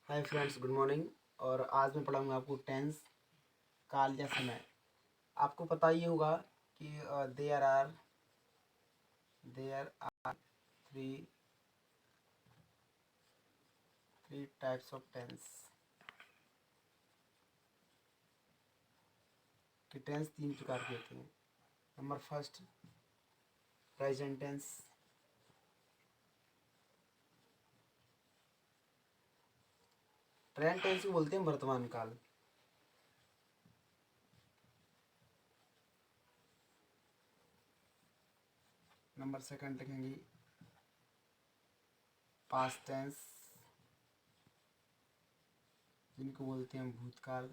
Hi friends, good morning. और आज मैं पढ़ाऊँगा आपको टेंस, काल या समय। आपको पता ही होगा कि there are three types of tense. कि टेंस तीन प्रकार के होते हैं। Number first, present tense. Present tense को बोलते हैं वर्तमान काल। नंबर सेकंड लिखेंगे पास्ट टेंस, जिनको बोलते हैं भूतकाल।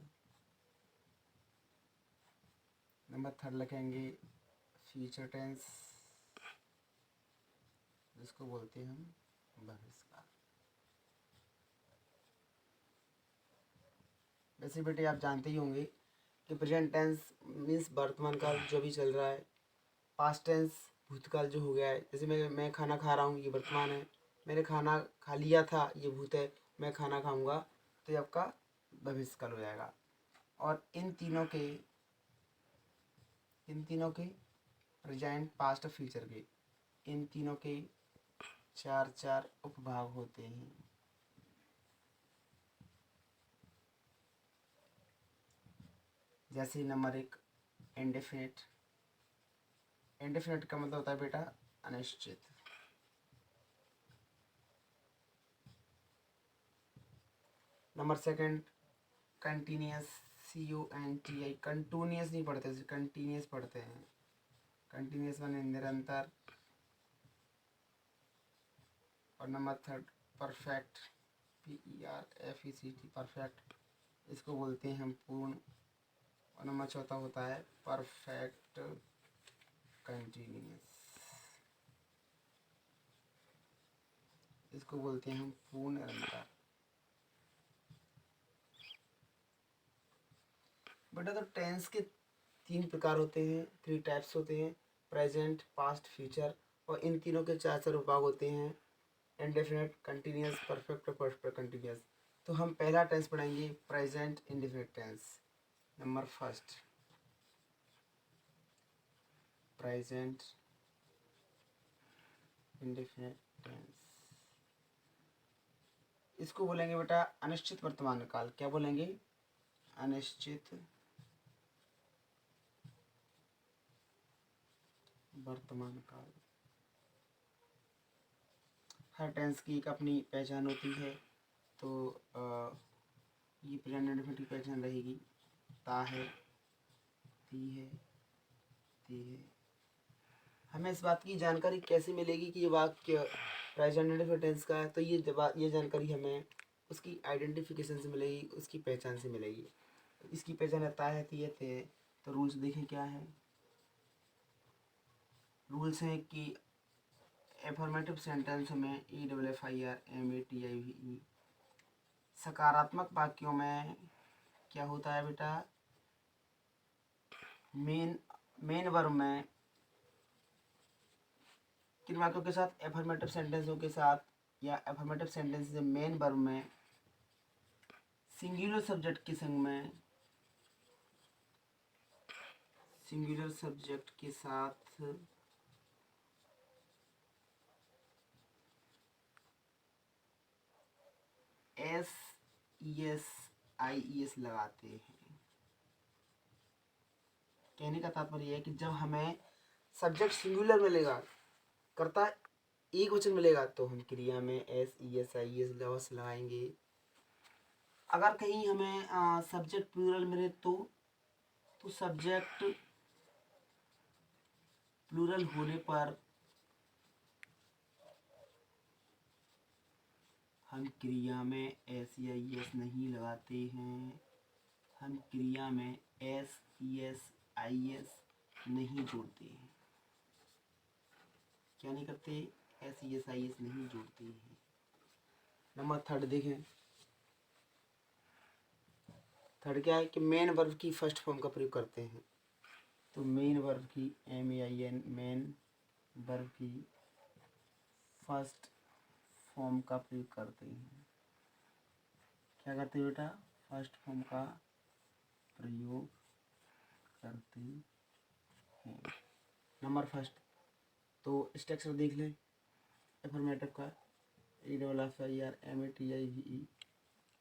नंबर थर्ड लिखेंगे फ्यूचर टेंस, जिसको बोलते हैं हम भविष्यकाल। वैसे बेटे आप जानते ही होंगे कि प्रेजेंट टेंस मीन्स वर्तमान काल जो भी चल रहा है। पास्ट टेंस भूतकाल जो हो गया है। जैसे मैं खाना खा रहा हूँ, ये वर्तमान है। मैंने खाना खा लिया था, ये भूत है। मैं खाना खाऊंगा तो ये आपका भविष्यकाल हो जाएगा। और इन तीनों के प्रेजेंट, पास्ट और फ्यूचर के, इन तीनों के चार चार उपभाग होते हैं। जैसे नंबर एक, इंडेफिनिट। इंडेफिनिट का मतलब होता है बेटा अनिश्चित। Number second, continuous. CONTI। Continuous नहीं पढ़ते, कंटिन्यूस पढ़ते हैं। कंटिन्यूस माने निरंतर। और number third, perfect. PERFECT, perfect. इसको बोलते हैं हम पूर्ण। और नंबर चौथा होता है परफेक्ट कंटिन्यूस, इसको बोलते हैं हम पूर्ण निरंतर। बेटा तो टेंस के तीन प्रकार होते हैं, थ्री टाइप्स होते हैं। Present, past, future. और इन तीनों के चार चार विभाग होते हैं। इंडेफिनिट, कंटिन्यूस, परफेक्ट और परफेक्ट कंटिन्यूस। तो हम पहला टेंस पढ़ेंगे present indefinite tense. Number first, present indefinite tense. इसको बोलेंगे बेटा अनिश्चित वर्तमान काल। क्या बोलेंगे? अनिश्चित वर्तमान काल। हर टेंस की एक अपनी पहचान होती है। तो ये प्रेजेंट इंडेफिनिट की पहचान रहेगी ता है, ती है, ती है। हमें इस बात की जानकारी कैसे मिलेगी कि ये वाक्य प्रेजेंट इंडेफिनिट टेंस का है? तो ये जानकारी हमें उसकी आइडेंटिफिकेशन से मिलेगी, उसकी पहचान से मिलेगी। इसकी पहचान है ता है, ती है, ते है। तो रूल्स देखें क्या है। रूल्स हैं कि एफर्मेटिव सेंटेंस में EFFIRMATIVE। सकारात्मक वाक्यों में क्या होता है बेटा? मेन वर्ब में, किन वाक्यों के साथ? एफर्मेटिव सेंटेंसों के साथ, या एफर्मेटिव सेंटेंस से मेन वर्ब में सिंगुलर सब्जेक्ट के संग में, सिंगुलर सब्जेक्ट के साथ SES IES लगाते हैं। कहने का तात्पर्य है कि जब हमें सब्जेक्ट सिंगुलर मिलेगा, कर्ता एक वचन मिलेगा, तो हम क्रिया में SES IES लवस लगाएंगे। अगर कहीं हमें सब्जेक्ट प्लूरल मिले तो सब्जेक्ट प्लूरल होने पर हम क्रिया में SES नहीं लगाते हैं। हम क्रिया में SES IES नहीं जोड़ते हैं। क्या नहीं करते? SES IES नहीं जोड़ते हैं। नंबर थर्ड देखें। थर्ड क्या है कि मेन वर्ब की फर्स्ट फॉर्म का प्रयोग करते हैं। तो मेन वर्ब की MEIN, मेन वर्ब की फर्स्ट फॉर्म का प्रयोग करते हैं। क्या करते हैं बेटा, फर्स्ट फॉर्म का प्रयोग करते हैं। नंबर फर्स्ट, तो स्ट्रक्चर देख लें एफर्मेटिव का, EFFIRMATIVE।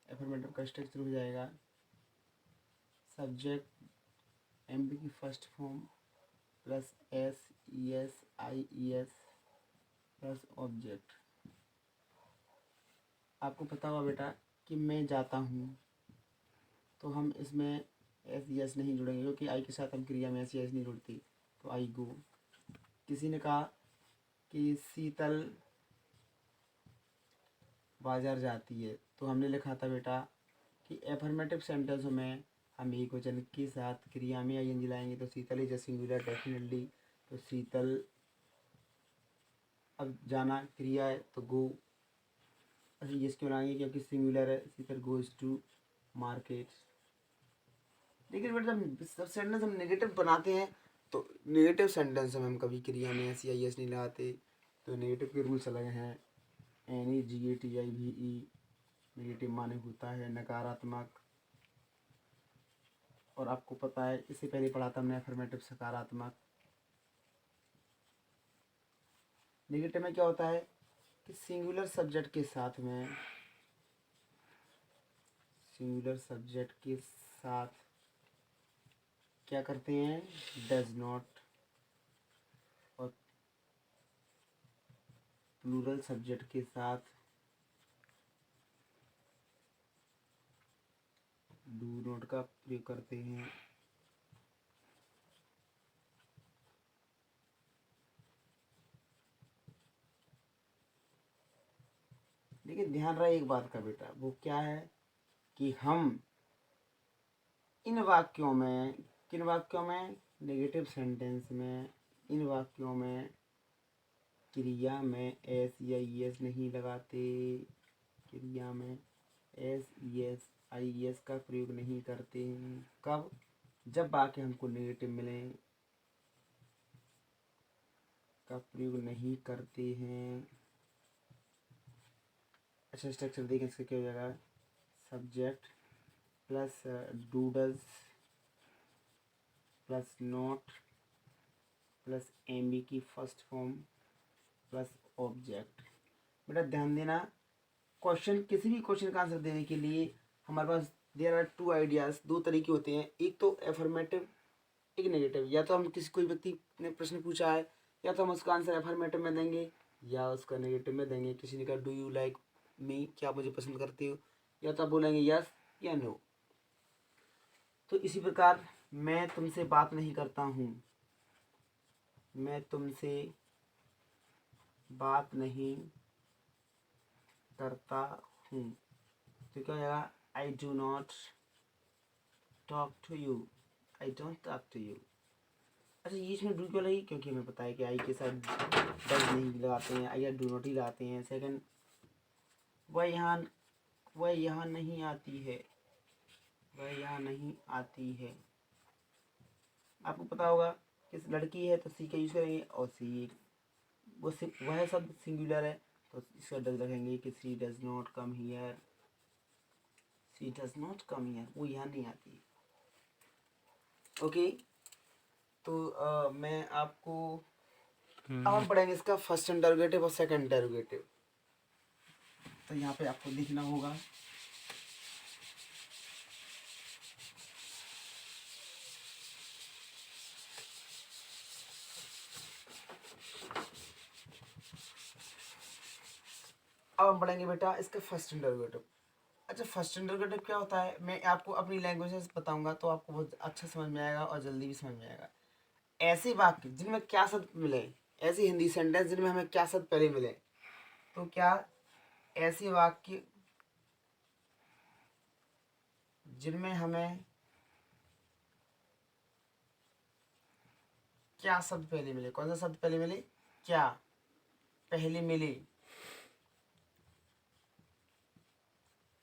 एफर्मेटिव का स्ट्रक्चर हो जाएगा सब्जेक्ट एमबी की first form plus SESIES plus object. आपको पता होगा बेटा कि मैं जाता हूँ, तो हम इसमें SES नहीं जुड़ेंगे क्योंकि आई के साथ हम क्रिया में SES नहीं जुड़ती, तो आई गो। किसी ने कहा कि शीतल बाजार जाती है, तो हमने लिखा था बेटा कि एफर्मेटिव सेंटेंस में हम एक वचन के साथ क्रिया में ING लाएंगे, तो शीतल इज अ सिंगुलर डेफिनेटली, तो शीतल, अब जाना क्रिया है तो गो, ये क्यों लाएंगे क्योंकि सिंगुलर है, शीतल गोज टू मार्केट। लेकिन बेटा जब सेंटेंस हम नेगेटिव बनाते हैं तो नेगेटिव सेंटेंस में हम कभी क्रिया में SEIS नहीं लगाते, तो नेगेटिव के रूल्स अलग हैं। NEGATIVE नेगेटिव माने होता है नकारात्मक, और आपको पता है इससे पहले पढ़ा था हमने एफर्मेटिव सकारात्मक। नेगेटिव में क्या होता है कि सिंगुलर सब्जेक्ट के साथ में, सिंगुलर सब्जेक्ट के साथ क्या करते हैं, डज नॉट, और प्लूरल सब्जेक्ट के साथ डू नॉट का प्रयोग करते हैं। लेकिन ध्यान रहे एक बात का बेटा, वो क्या है कि हम इन वाक्यों में, किन वाक्यों में, नेगेटिव सेंटेंस में, इन वाक्यों में क्रिया में SEIS नहीं लगाते, क्रिया में SESIES का प्रयोग नहीं करते हैं। कब, जब वाक्य हमको नेगेटिव मिले, का प्रयोग नहीं करते हैं। अच्छा स्ट्रक्चर देखें, इसका क्या हो जाएगा, subject plus doodles plus note plus MB की फर्स्ट फॉर्म प्लस ऑब्जेक्ट। बेटा ध्यान देना, क्वेश्चन, किसी भी क्वेश्चन का आंसर देने के लिए हमारे पास देयर आर 2 आइडियाज़, 2 तरीके होते हैं, एक तो एफर्मेटिव, एक नेगेटिव। या तो हम किसी, कोई व्यक्ति ने प्रश्न पूछा है, या तो हम उसका आंसर एफर्मेटिव में देंगे या उसका नेगेटिव में देंगे। किसी ने कहा डू यू लाइक मी, क्या मुझे पसंद करते हो, या तो आप बोलेंगे यस या नो। तो इसी प्रकार मैं तुमसे बात नहीं करता हूँ, मैं तुमसे बात नहीं करता हूँ, तो क्या हो जाएगा, I do not talk to you, I don't talk to you. अच्छा ये इसमें डू क्यों लगी, क्योंकि हमें पता है कि आई के साथ डज नहीं लगाते हैं, आई या डू नॉट ही लगाते हैं। सेकंड, वह यहाँ नहीं आती है, वह यहाँ नहीं आती है। आपको पता होगा कि लड़की है तो सी का यूज़ करेंगे, और सी वह शब्द सिंगुलर है तो इसका डज रखेंगे कि C does not come here, C does not come here, वो यहाँ नहीं आती है। ओके, तो मैं आपको अब हम पढ़ेंगे इसका फर्स्ट इंटरोगेटिव और सेकंड इंटरोगेटिव। तो यहाँ पे आपको लिखना होगा अब हम पढ़ेंगे बेटा इसका फर्स्ट इंटरोगेटिव। अच्छा फर्स्ट इंटरोगेटिव क्या होता है, मैं आपको अपनी लैंग्वेज में बताऊंगा तो आपको बहुत अच्छा समझ में आएगा और जल्दी भी समझ में आएगा। ऐसे वाक्य जिनमें क्या शब्द मिले, ऐसे हिंदी सेंटेंस जिनमें हमें क्या शब्द पहले मिले, तो क्या ऐसे वाक्य जिनमें हमें क्या शब्द पहले मिले, कौन सा शब्द पहले मिले, क्या पहले मिले,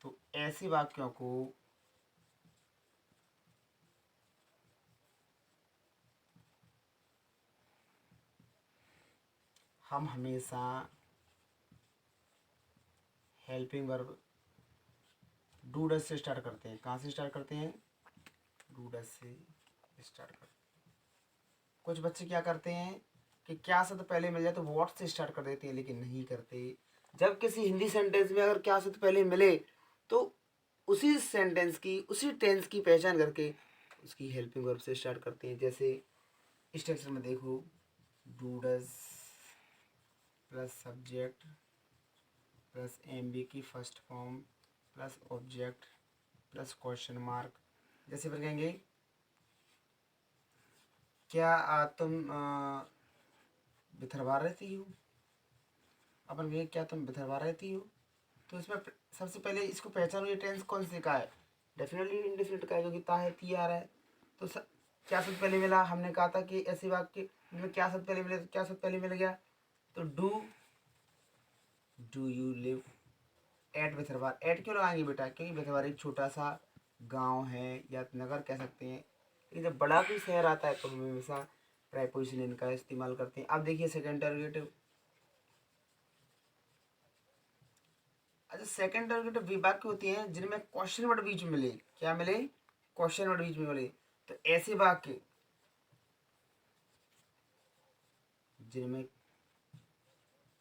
तो ऐसे वाक्यों को हम हमेशा हेल्पिंग वर्ब डू डज से स्टार्ट करते हैं। कहाँ से स्टार्ट करते हैं? डू डज से स्टार्ट करते हैं। कुछ बच्चे क्या करते हैं कि क्या शब्द पहले मिल जाए तो व्हाट से स्टार्ट कर देते हैं, लेकिन नहीं करते। जब किसी हिंदी सेंटेंस में अगर क्या शब्द पहले मिले तो उसी सेंटेंस की, उसी टेंस की पहचान करके उसकी हेल्पिंग वर्ब से स्टार्ट करते हैं। जैसे स्ट्रक्चर में देखो, do does plus subject plus MB की first form plus object plus question mark. जैसे फिर कहेंगे क्या तुम बिथरवा रहती हो। अपन कहेंगे क्या तुम बिथरवा रहती हो, तो इसमें सबसे पहले इसको पहचानो ये टेंस कौन से का है। डेफिनेटली इंडेफिनिट का है, क्योंकि ता है ती आ रहा है। तो क्या शब्द पहले मिला? हमने कहा था कि ऐसे वाक्य में क्या शब्द पहले मिले, तो क्या शब्द पहले मिल गया? तो डू यू लिव एट बिथरवार। एट क्यों लगाएंगे बेटा? क्योंकि बिथरवार एक छोटा सा गांव है या नगर कह सकते हैं, लेकिन जब बड़ा कोई शहर आता है तो हम हमेशा प्रेपोजिशन इनका इस्तेमाल करते हैं। अब देखिए सेकंड इंटरोगेटिव। अच्छा, सेकंड इंटरोगेटिव वे वाक्य होते हैं जिनमें क्वेश्चन वर्ड बीच में मिले। क्या मिले? क्वेश्चन वर्ड बीच में मिले। तो ऐसे वाक्य जिनमें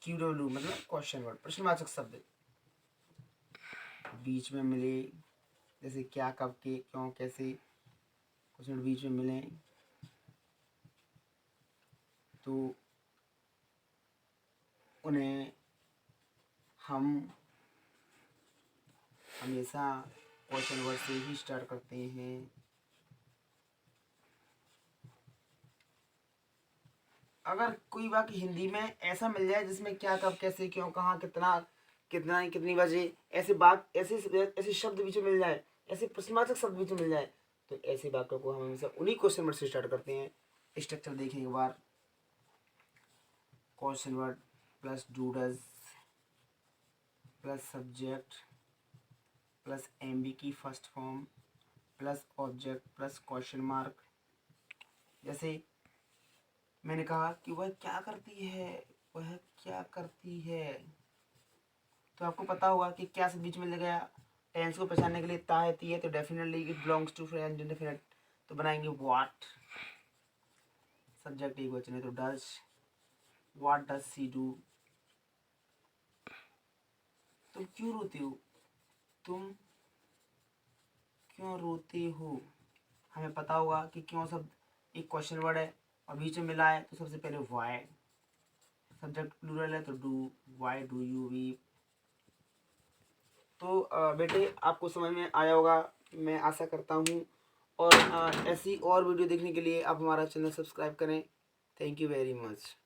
क्यूडब्ल्यू मतलब क्वेश्चन वर्ड, प्रश्नवाचक शब्द बीच में मिले, जैसे क्या, कब, के, क्यों, कैसे, क्वेश्चन बीच में मिले, तो उन्हें हम हमेशा क्वेश्चन वर्ड से ही स्टार्ट करते हैं। अगर कोई वाक्य हिंदी में ऐसा मिल जाए जिसमें क्या, कब, कैसे, क्यों, कहाँ, कितना, कितना, कितनी बजे, ऐसे ऐसे शब्द बीच में मिल जाए, ऐसे प्रश्नवाचक शब्द बीच में मिल जाए, तो ऐसे वाक्यों को हम हमेशा उन्हीं क्वेश्चन वर्ड से स्टार्ट करते हैं। स्ट्रक्चर देखें एक बार। Question word plus do does plus subject plus MB की first form plus object plus question mark. जैसे मैंने कहा कि वह क्या करती है, वह क्या करती है, तो आपको पता होगा कि क्या से बीच में लग गया। टेंस को पहचानने के लिए ता है, ती है, तो definitely it belongs to friend indefinite, तो बनाएंगे व्हाट। सब्जेक्ट एक वचन है तो does. What does she do. तुम क्यों रोती हो? तुम क्यों रोते हो? हमें पता होगा कि क्यों शब्द एक क्वेश्चन वर्ड है और बीच में मिला है, तो सबसे पहले वाई। सब्जेक्ट प्लूरल है तो do. Why do you weep. तो बेटे आपको समझ में आया होगा, मैं आशा करता हूँ। और ऐसी और वीडियो देखने के लिए आप हमारा चैनल सब्सक्राइब करें। Thank you very much.